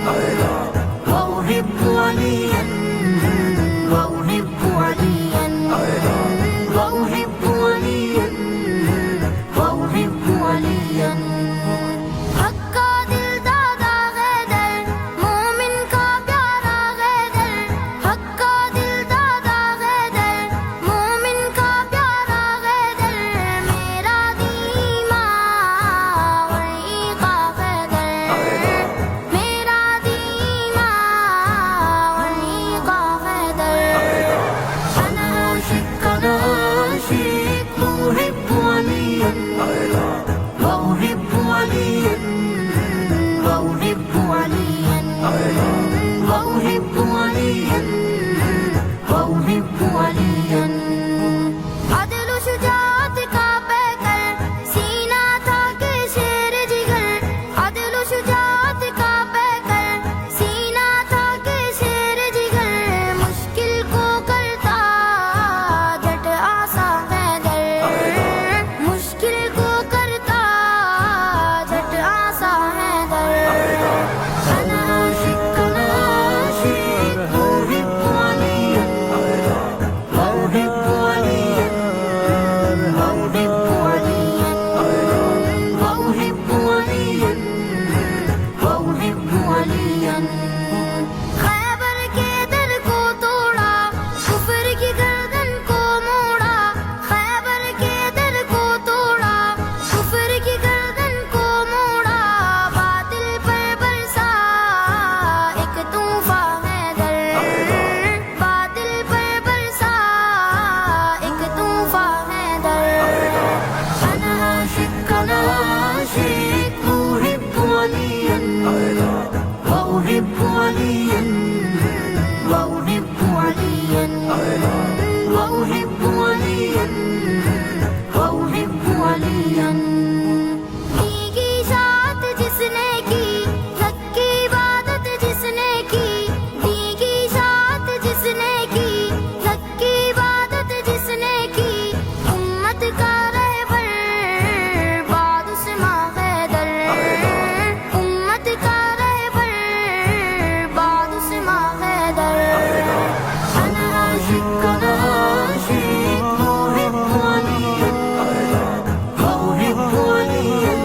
وأحب عليا وأحب عليا وأحب عليا وأحب عليا حق का दिल दादा गैदर मोमिन का प्यारा गैदर हक का दिल दादा गैदर मोमिन का प्यारा गैदर मेरा दीमा वही का गैदर मेरा दीमा वही का गैदर अना आशिक أحب عليا وأحب عليا وأحب عليا وأحب عليا وأحب عليا अदल शुजाअत का पैकर सीना था के शेर जिगर अदल शुजाअत का पैकर सीना था के शेर जिगर मुश्किल को करता झट आसा हैदर मुश्किल को करता झट आसा हैदर अना आशिक أحب عليا وأحب عليا وأحب عليا وأحب عليا وأحب عليا खैबर के दर को तोड़ा कुफर की गर्दन को मोड़ा खैबर के दर को तोड़ा कुफर की गर्दन को मोड़ा बातिल पर बरसा एक तूफा हैदर बातिल पर बरसा एक तूफा हैदर अना आशिक أحب عليا وأحب عليا وأحب عليا وأحب عليا وأحب عليا भीगी साथ जिसने की हक की इबादत जिसने की भीगी साथ जिसने की हक की इबादत जिसने की उम्मत का रहबर बाद उस्मा हैदर उम्मत का रहबर बाद उस्मा हैदर अना आशिक أحب عليا وأحب عليا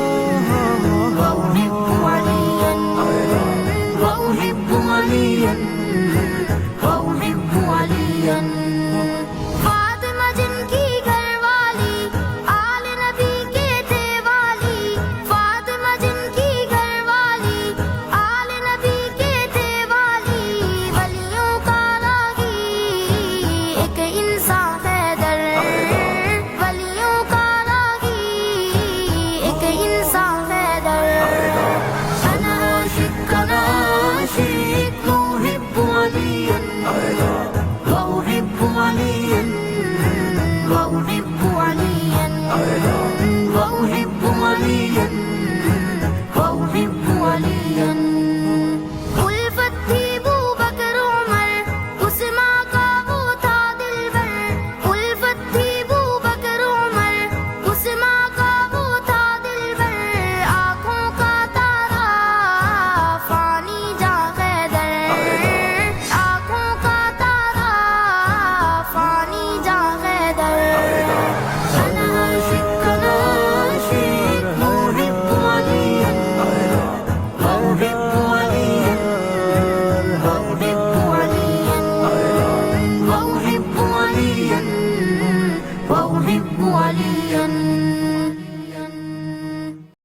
وأحب عليا وأحب عليا وأحب عليا फातिमा जिनकी घरवाली आले नबी के थे वाली फातिमा जिनकी घरवाली आले नबी के थे वाली वलियों का राही एक इंसान हैदर वलियों का राही एक इंसान हैदर अना आशिक أحب عليا وأحب عليا وأحب عليا وأحب عليا وأحب عليا उल्फत थी बू बकर उमर उस्मा का वो था दिलबर उल्फत थी बू बकर उमर उस्मा का वो था दिलबर आँखों का तारा फानी जा गैदर आँखों का तारा फानी जा गैदर अना आशिक أحب عليا وأحب عليا وأحب عليا وأحب عليا وأحب عليا